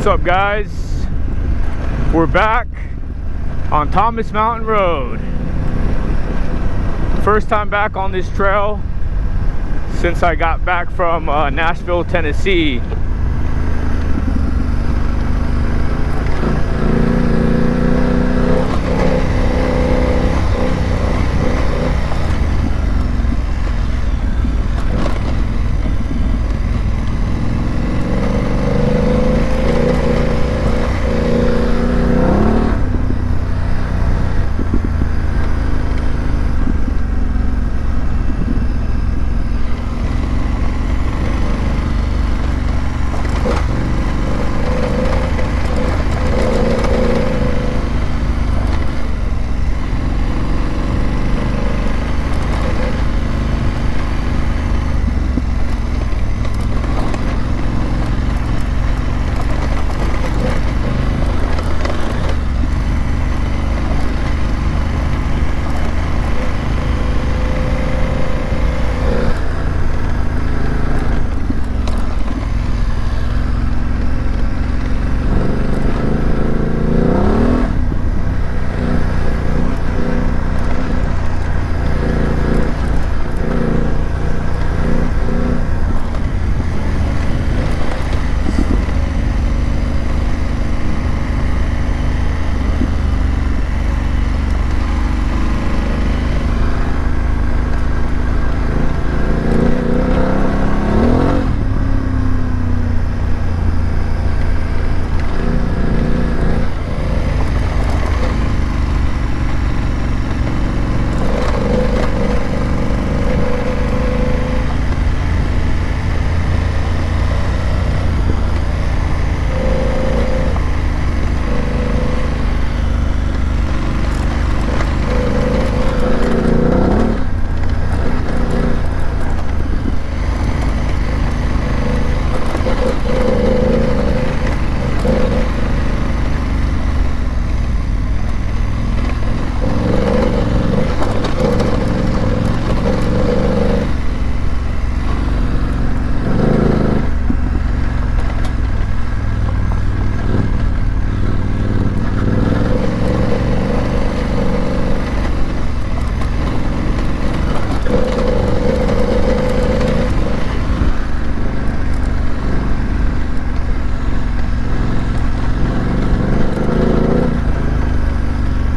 up, guys? We're back on Thomas Mountain Road. First time back on this trail since I got back from Nashville, Tennessee.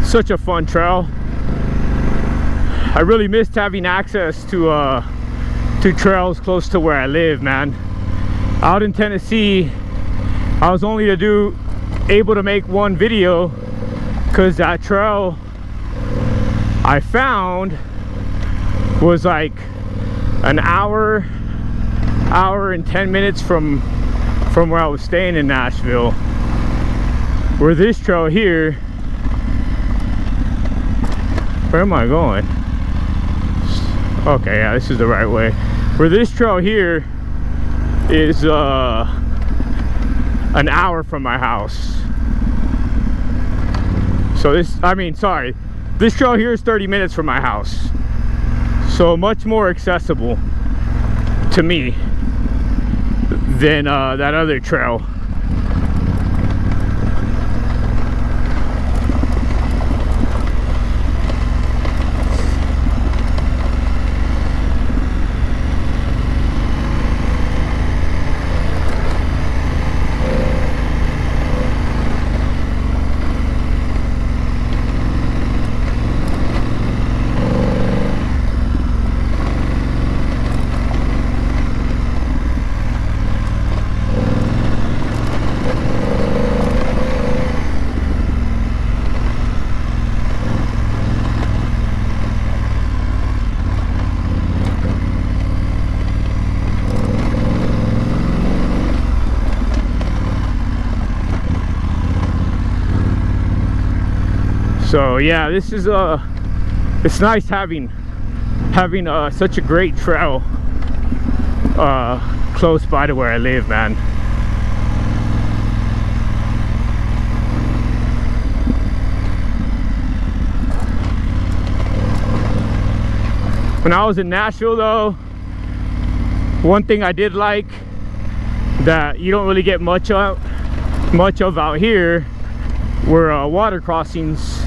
Such a fun trail. I really missed having access to trails close to where I live, man. Out in Tennessee, I was only able to make one video because that trail I found was like an hour and 10 minutes from where I was staying in Nashville. Where this trail here, where am I going? Okay, yeah, this is the right way. Where this trail here is an hour from my house. So this trail here is 30 minutes from my house. So much more accessible to me than that other trail. So yeah, this is it's nice having such a great trail close by to where I live, man. When I was in Nashville though, one thing I did like that you don't really get much of much of out here were water crossings,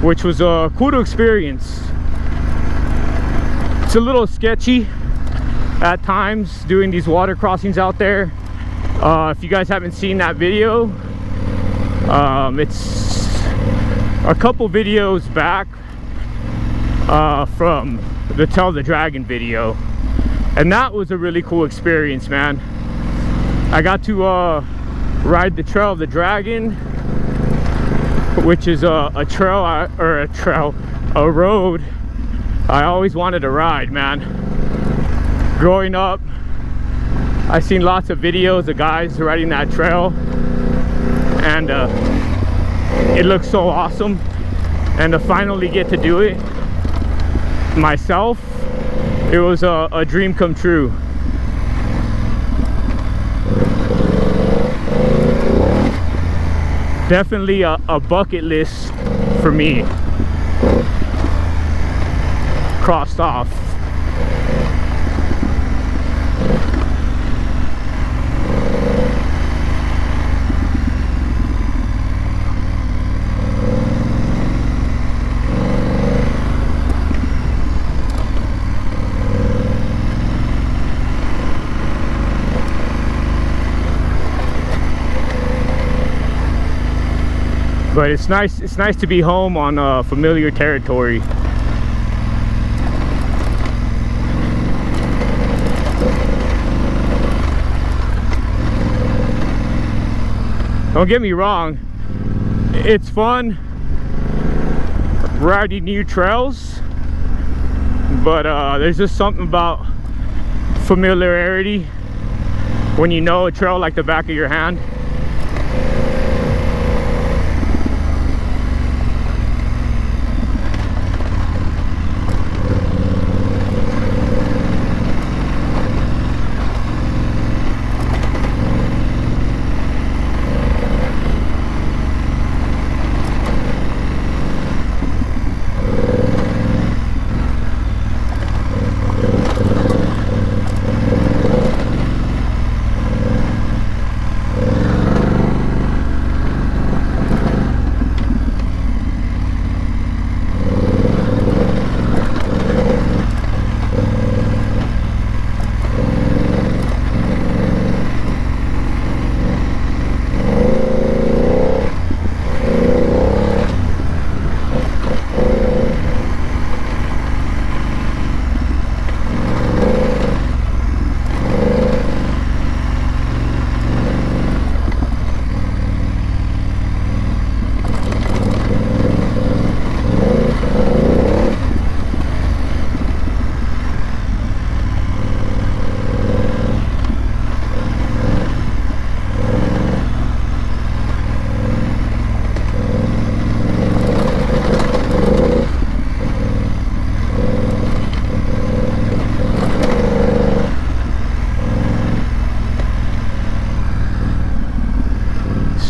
which was a cool to experience. It's a little sketchy at times doing these water crossings out there. If you guys haven't seen that video, it's a couple videos back from the Tell the Dragon video, and that was a really cool experience, man. I got to ride the Trail of the Dragon, which is a road I always wanted to ride, man. Growing up, I've seen lots of videos of guys riding that trail, and it looks so awesome. And to finally get to do it myself, it was a dream come true. Definitely a bucket list for me. Crossed off. But it's nice to be home on familiar territory. Don't get me wrong, it's fun riding new trails, but there's just something about familiarity when you know a trail like the back of your hand.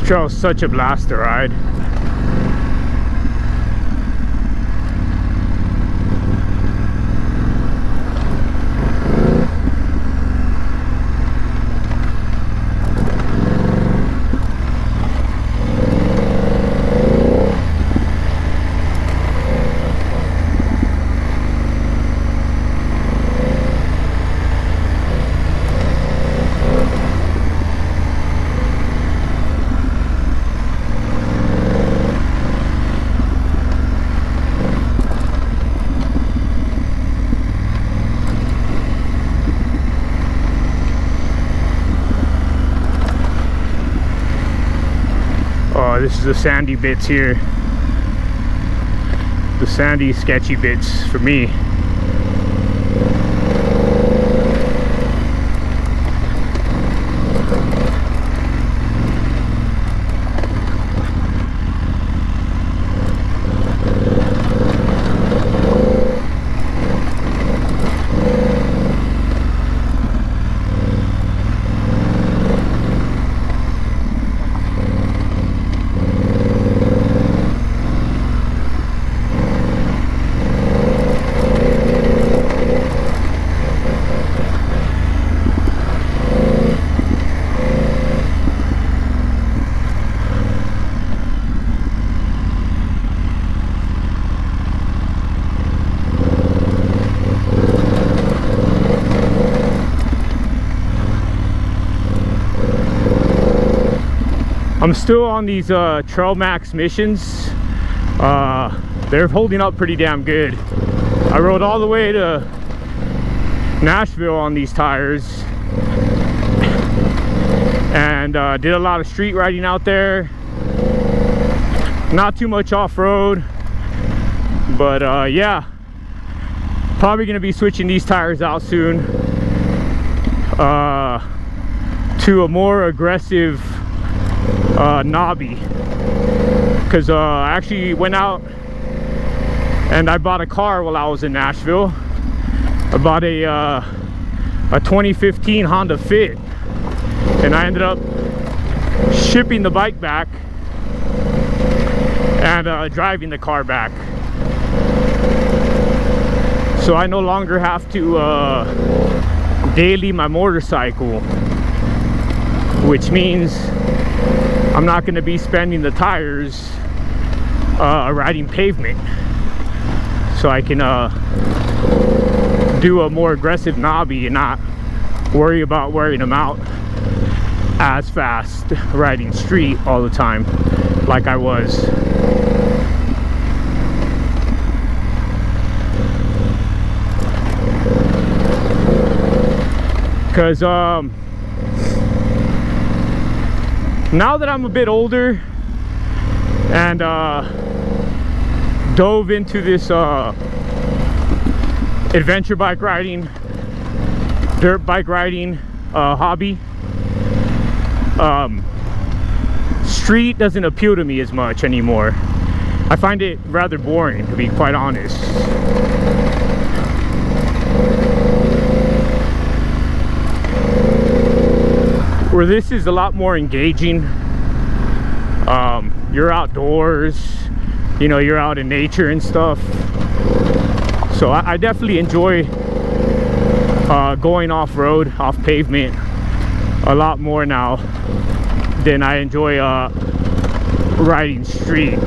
Trail is such a blast to ride. This is the sandy bits here, the sandy sketchy bits for me. I'm still on these Trail Max missions. They're holding up pretty damn good. I rode all the way to Nashville on these tires and did a lot of street riding out there. Not too much off-road, but yeah, probably gonna be switching these tires out soon to a more aggressive knobby, because I actually went out and I bought a car while I was in Nashville. I bought a 2015 Honda Fit, and I ended up shipping the bike back and driving the car back. So I no longer have to daily my motorcycle, which means I'm not going to be spending the tires riding pavement. So I can do a more aggressive knobby and not worry about wearing them out as fast riding street all the time like I was. Because now that I'm a bit older and dove into this adventure bike riding, dirt bike riding hobby, street doesn't appeal to me as much anymore. I find it rather boring, to be quite honest. Where this is a lot more engaging. You're outdoors, you know, you're out in nature and stuff. So I definitely enjoy going off-road, off pavement a lot more now than I enjoy riding street.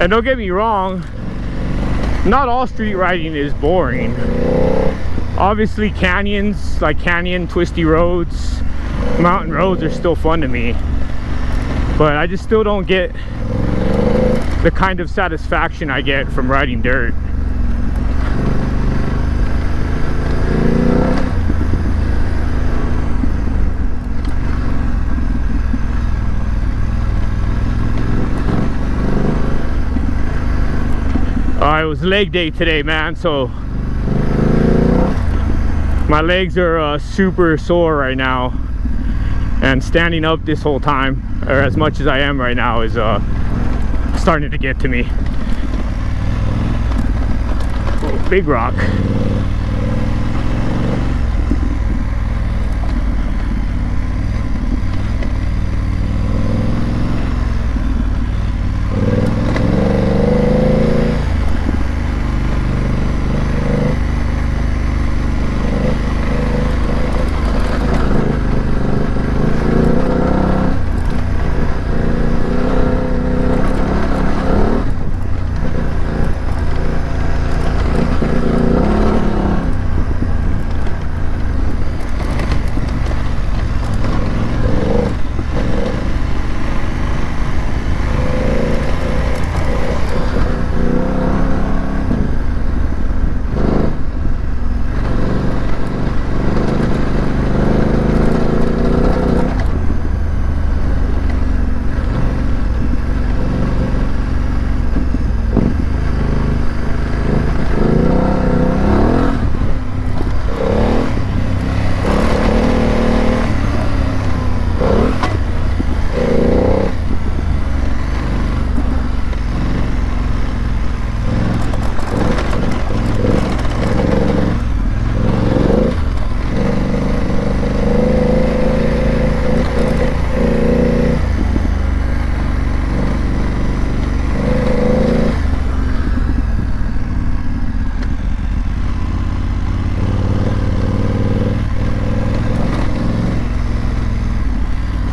And don't get me wrong, not all street riding is boring. Obviously canyons, like canyon twisty roads, mountain roads are still fun to me. But I just still don't get the kind of satisfaction I get from riding dirt. It was leg day today, man, so my legs are super sore right now, and standing up this whole time, or as much as I am right now, is starting to get to me. Oh, big rock.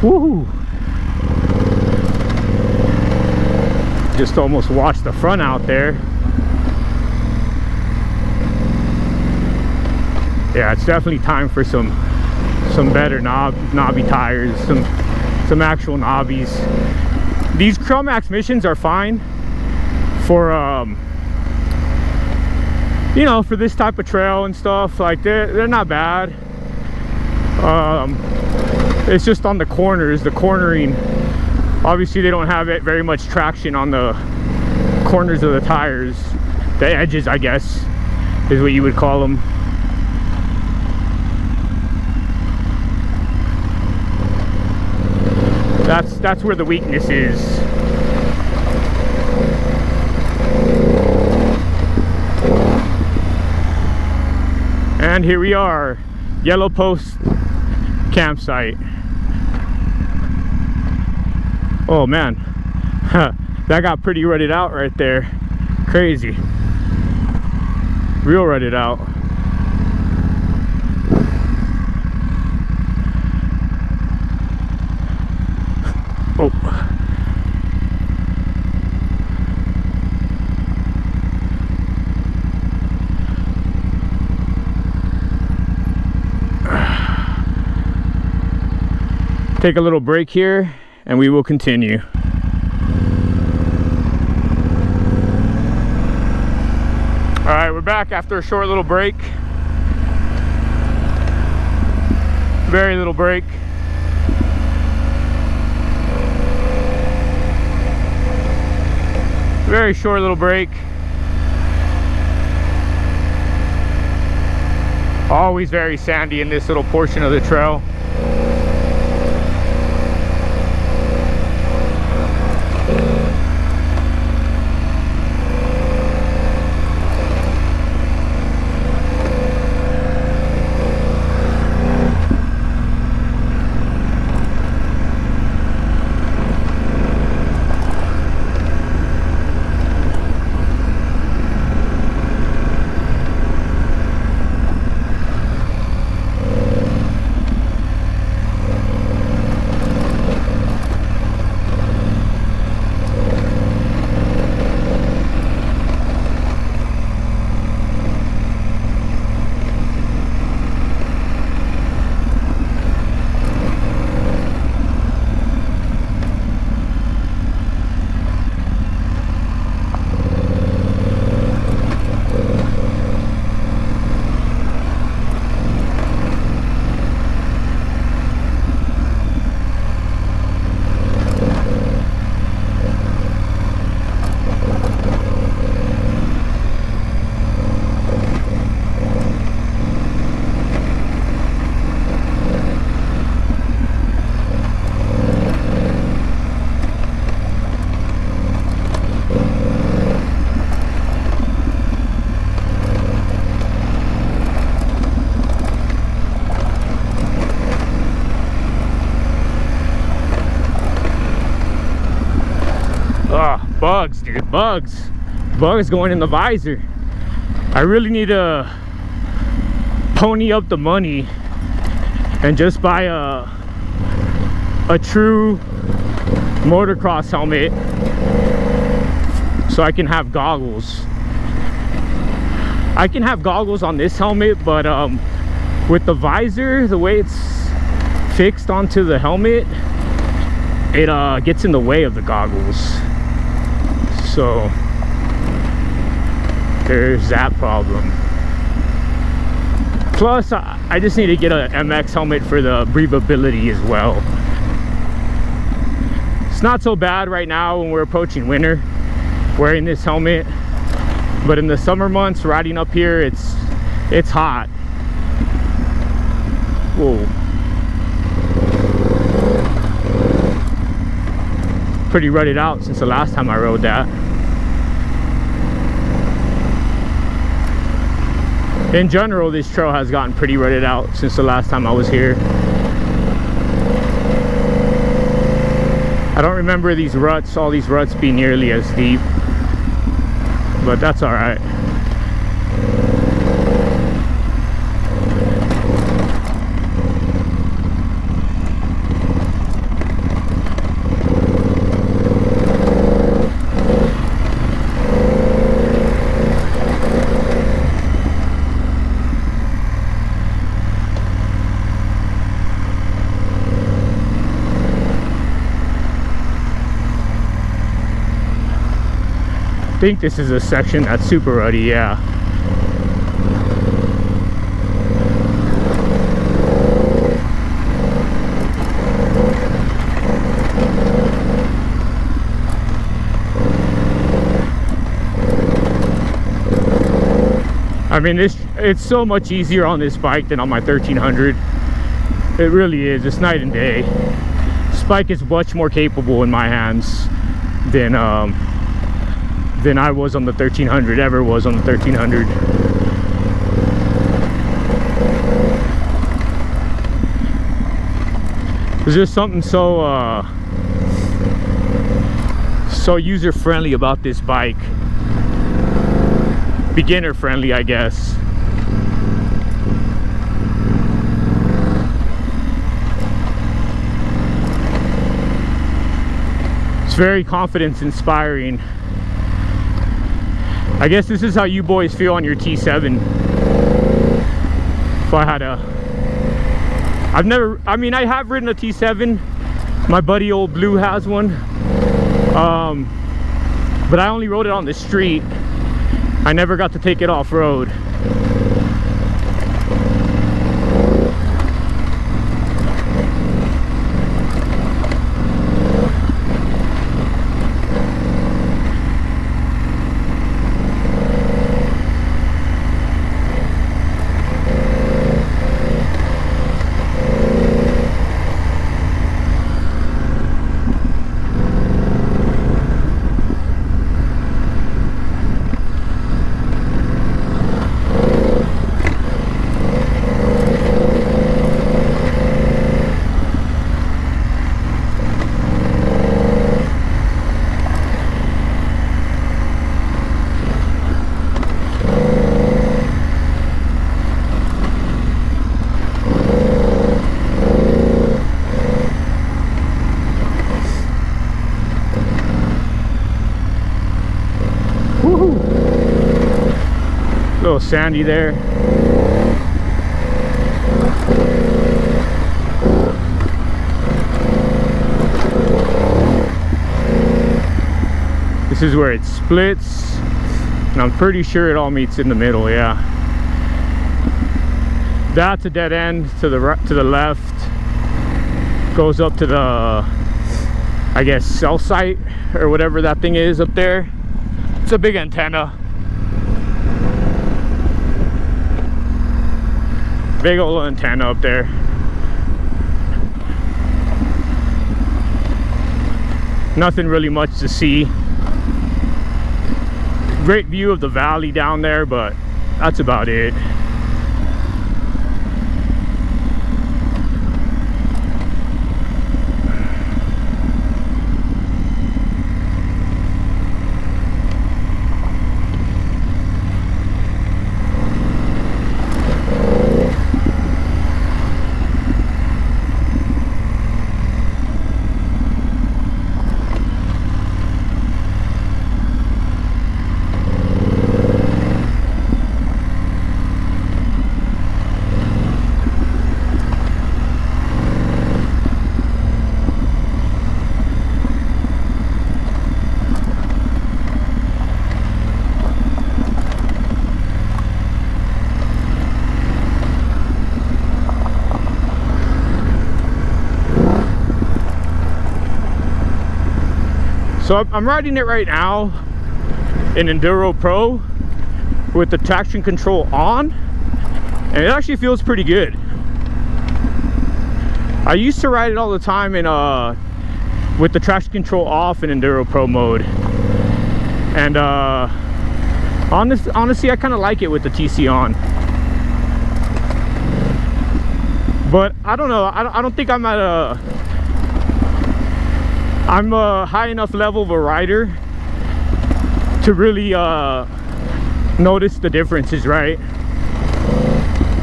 Woo! Just almost washed the front out there. Yeah, it's definitely time for some better knobby tires, some actual knobbies. These Chromax missions are fine for you know, for this type of trail and stuff. Like they're not bad. It's just on the corners, the cornering. Obviously they don't have it very much traction on the corners of the tires, the edges, I guess is what you would call them. That's where the weakness is. And here we are, Yellow Post campsite. Oh man, that got pretty rutted out right there. Crazy. Real rutted out. Oh. Take a little break here and we will continue. All right, we're back after a short little break. Very little break. Very short little break. Always very sandy in this little portion of the trail. Bugs, dude, bugs going in the visor. I really need to pony up the money and just buy a true motocross helmet so I can have goggles. I can have goggles on this helmet, but with the visor, the way it's fixed onto the helmet, it gets in the way of the goggles. So there's that problem. Plus I just need to get a MX helmet for the breathability as well. It's not so bad right now when we're approaching winter wearing this helmet, but in the summer months riding up here, it's hot. Whoa. Pretty rutted out since the last time I rode that. In general, this trail has gotten pretty rutted out since the last time I was here. I don't remember these ruts, all these ruts being nearly as deep, but that's all right. think this is a section that's super ruddy, yeah. I mean, it's so much easier on this bike than on my 1300. It really is. It's night and day. This bike is much more capable in my hands than I was on the 1300, ever was on the 1300. There's just something so user friendly about this bike. Beginner friendly, I guess. It's very confidence inspiring. I guess this is how you boys feel on your T7. If I had a, I mean, I have ridden a T7. My buddy Old Blue has one, but I only rode it on the street. I never got to take it off-road. Little sandy there. This is where it splits, and I'm pretty sure it all meets in the middle. Yeah, that's a dead end to the right, to the left. Goes up to the, I guess, cell site or whatever that thing is up there. It's a big antenna. Big old antenna up there. Nothing really much to see. Great view of the valley down there, but that's about it. So I'm riding it right now in Enduro Pro with the traction control on, and it actually feels pretty good. I used to ride it all the time in with the traction control off in Enduro Pro mode, and honestly I kind of like it with the TC on. But I don't know, I don't think I'm at a high enough level of a rider to really notice the differences, right?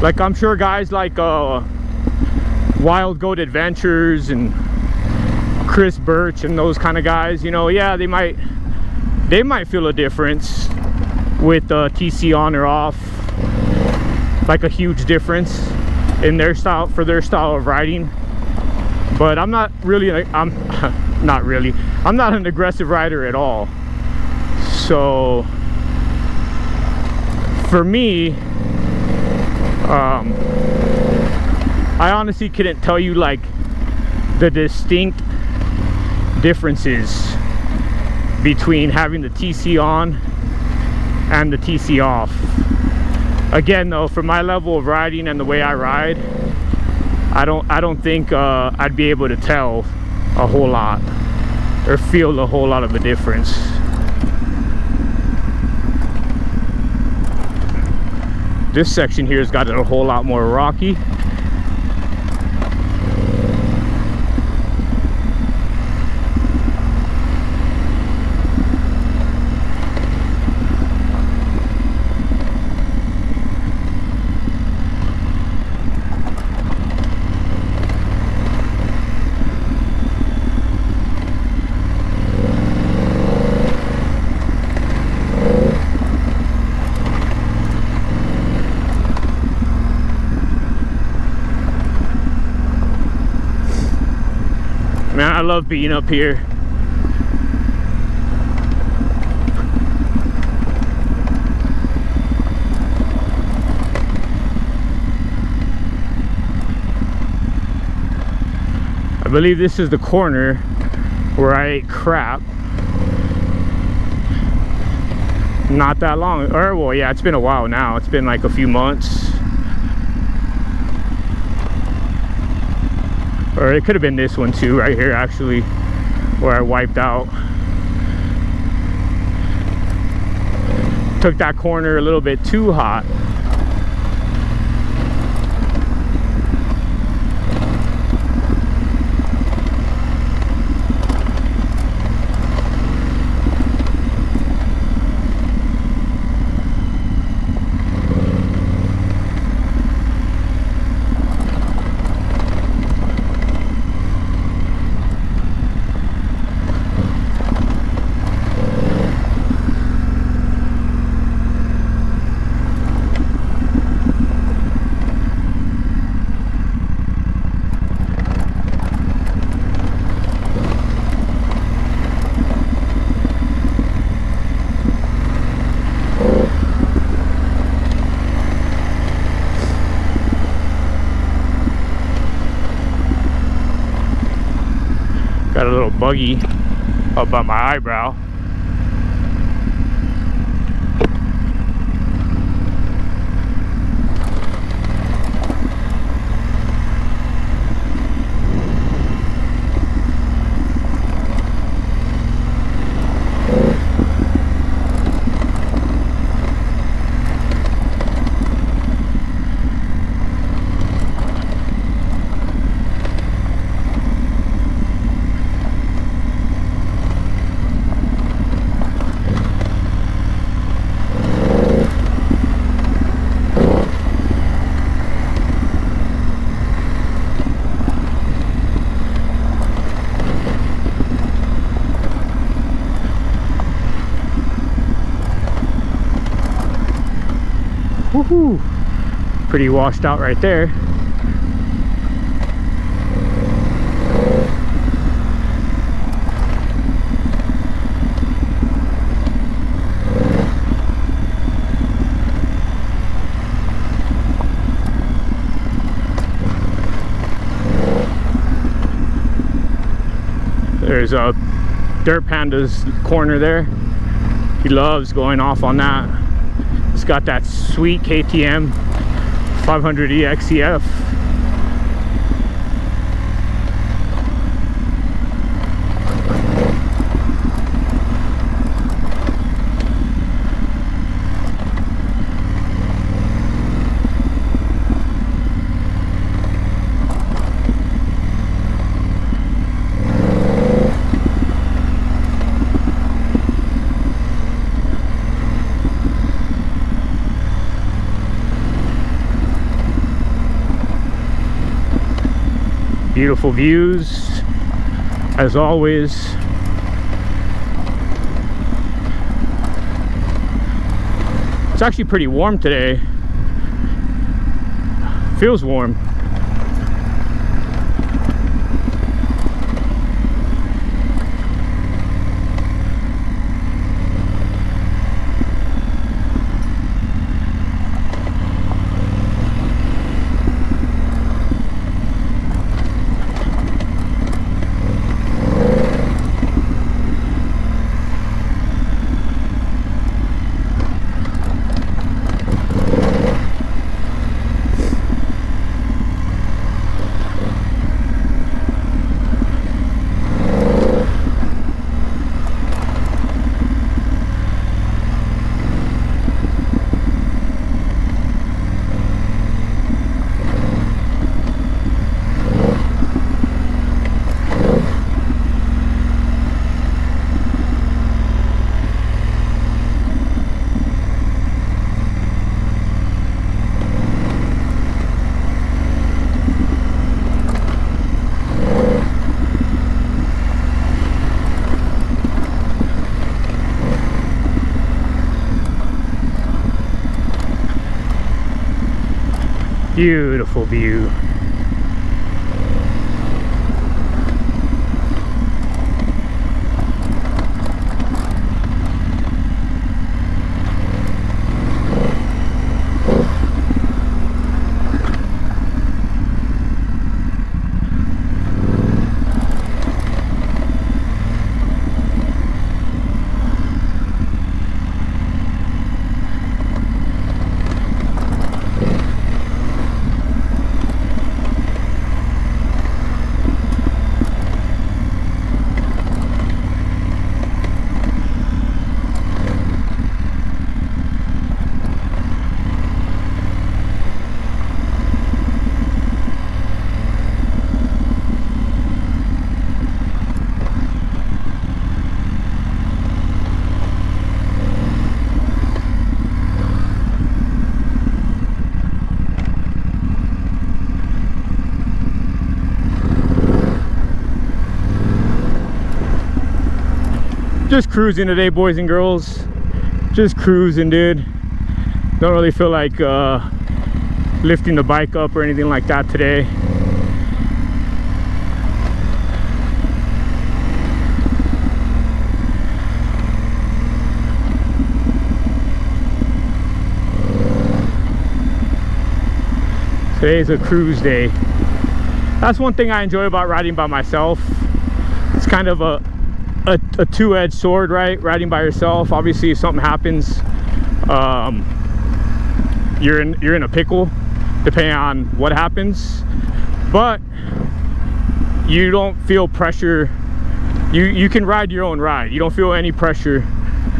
Like, I'm sure guys like Wild Goat Adventures and Chris Birch and those kind of guys, you know, yeah, they might feel a difference with TC on or off, like a huge difference in their style, for their style of riding. But I'm not really, I'm not an aggressive rider at all. So for me, I honestly couldn't tell you like the distinct differences between having the TC on and the TC off. Again though, for my level of riding and the way I ride, I don't think I'd be able to tell a whole lot or feel a whole lot of a difference. This section here has got it a whole lot more rocky. Man, I love being up here. I believe this is the corner where I ate crap not that long, or well, yeah, it's been a while now. It's been like a few months. Or it could have been this one too, right here actually, where I wiped out. Took that corner a little bit too hot. Got a little buggy up on my eyebrow. Woohoo! Pretty washed out right there. There's a Dirt Panda's corner there. He loves going off on that. It's got that sweet KTM 500 EXCF. Beautiful views, as always. It's actually pretty warm today. Feels warm. Beautiful view. Just cruising today, boys and girls. Just cruising, dude. Don't really feel like lifting the bike up or anything like that today. Today's a cruise day. That's one thing I enjoy about riding by myself. It's kind of a two-edged sword, right? Riding by yourself, obviously if something happens, you're in a pickle depending on what happens, but you don't feel pressure. You can ride your own ride. You don't feel any pressure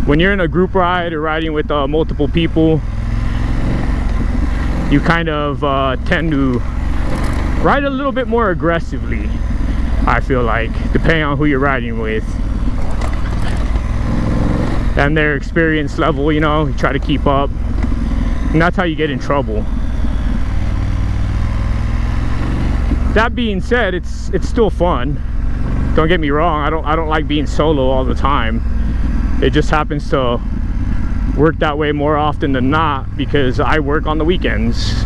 when you're in a group ride or riding with multiple people. You kind of tend to ride a little bit more aggressively, I feel like, depending on who you're riding with and their experience level. You know, you try to keep up, and that's how you get in trouble. That being said, it's still fun. Don't get me wrong, I don't like being solo all the time. It just happens to work that way more often than not because I work on the weekends.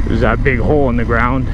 There's that big hole in the ground.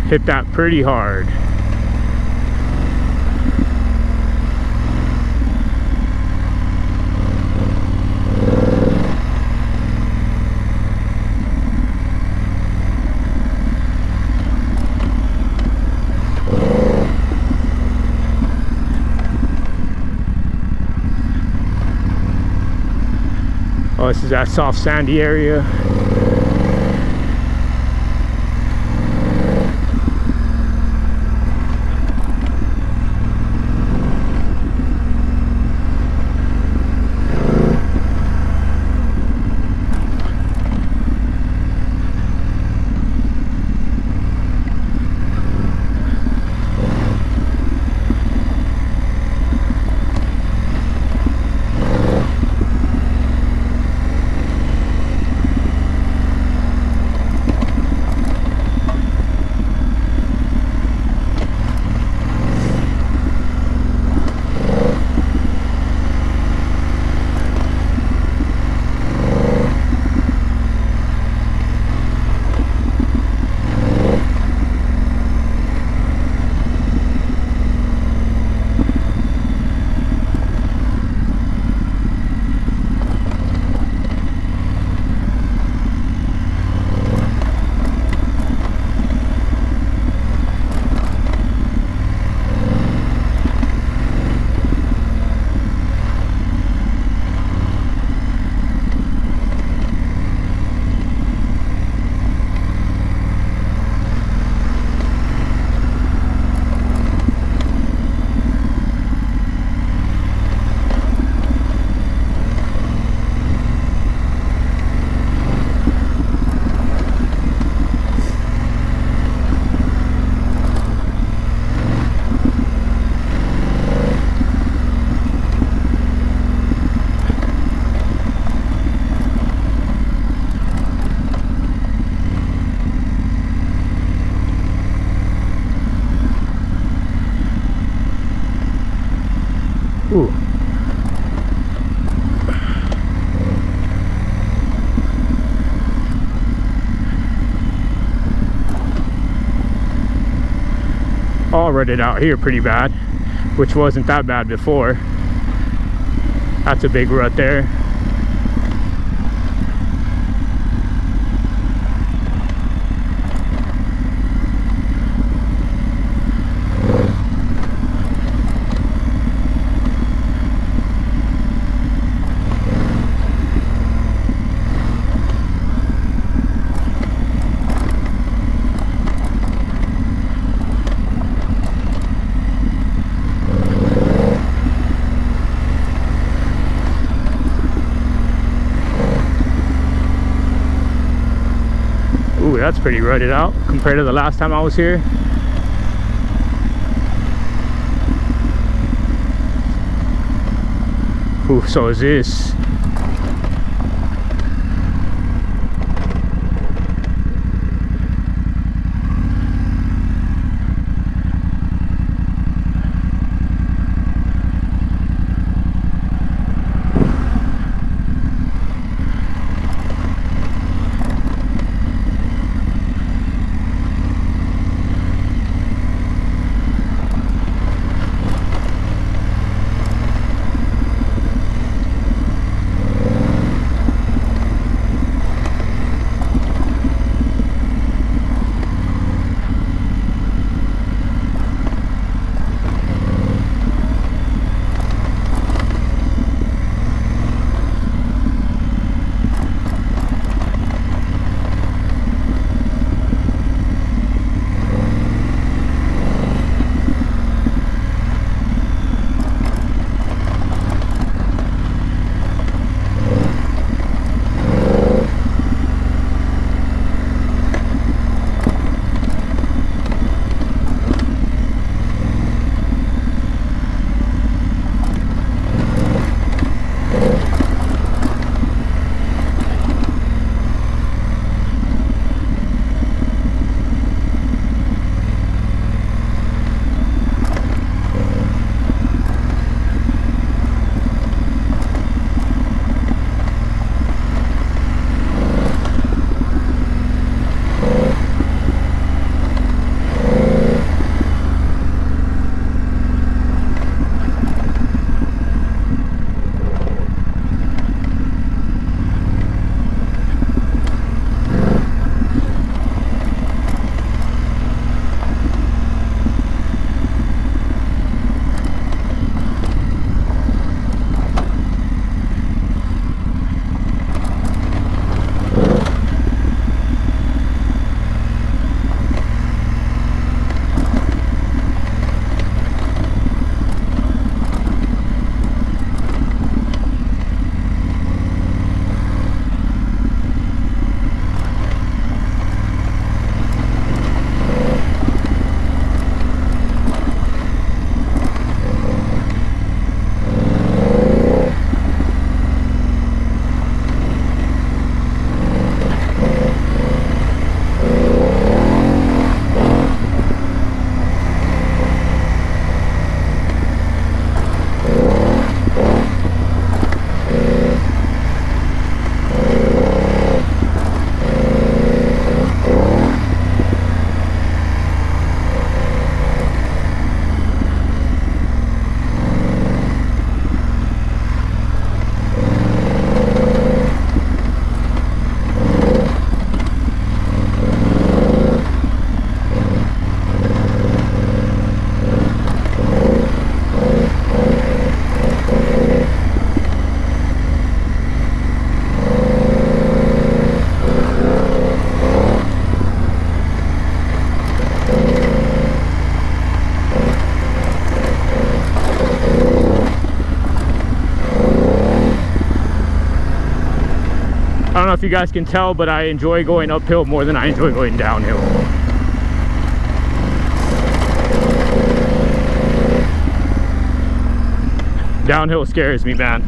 hit that pretty hard. Oh, this is that soft sandy area. Ooh. All rutted out here pretty bad, which wasn't that bad before. That's a big rut there. Ooh, that's pretty rutted out compared to the last time I was here. Ooh, so is this. if you guys can tell, but I enjoy going uphill more than I enjoy going downhill. Downhill scares me, man.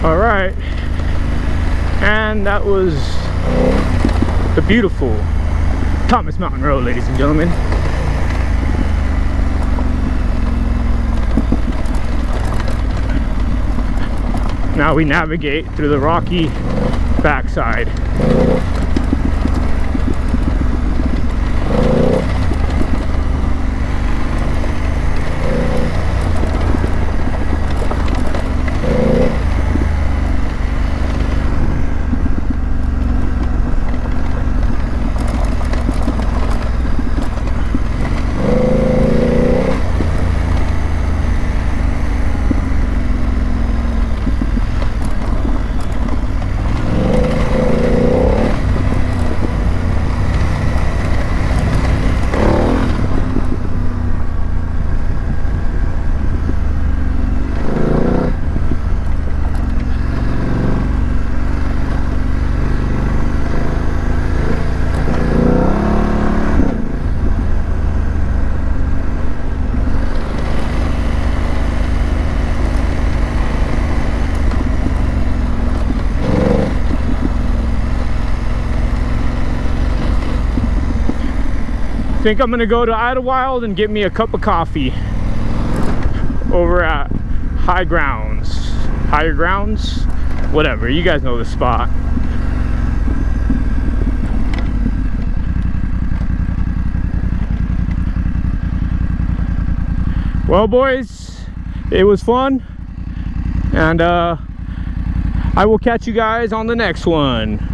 All right, and that was the beautiful Thomas Mountain Road, ladies and gentlemen. Now we navigate through the rocky backside. I think I'm gonna go to Idlewild and get me a cup of coffee over at Higher Grounds, whatever, you guys know the spot. Well, boys, it was fun, and I will catch you guys on the next one.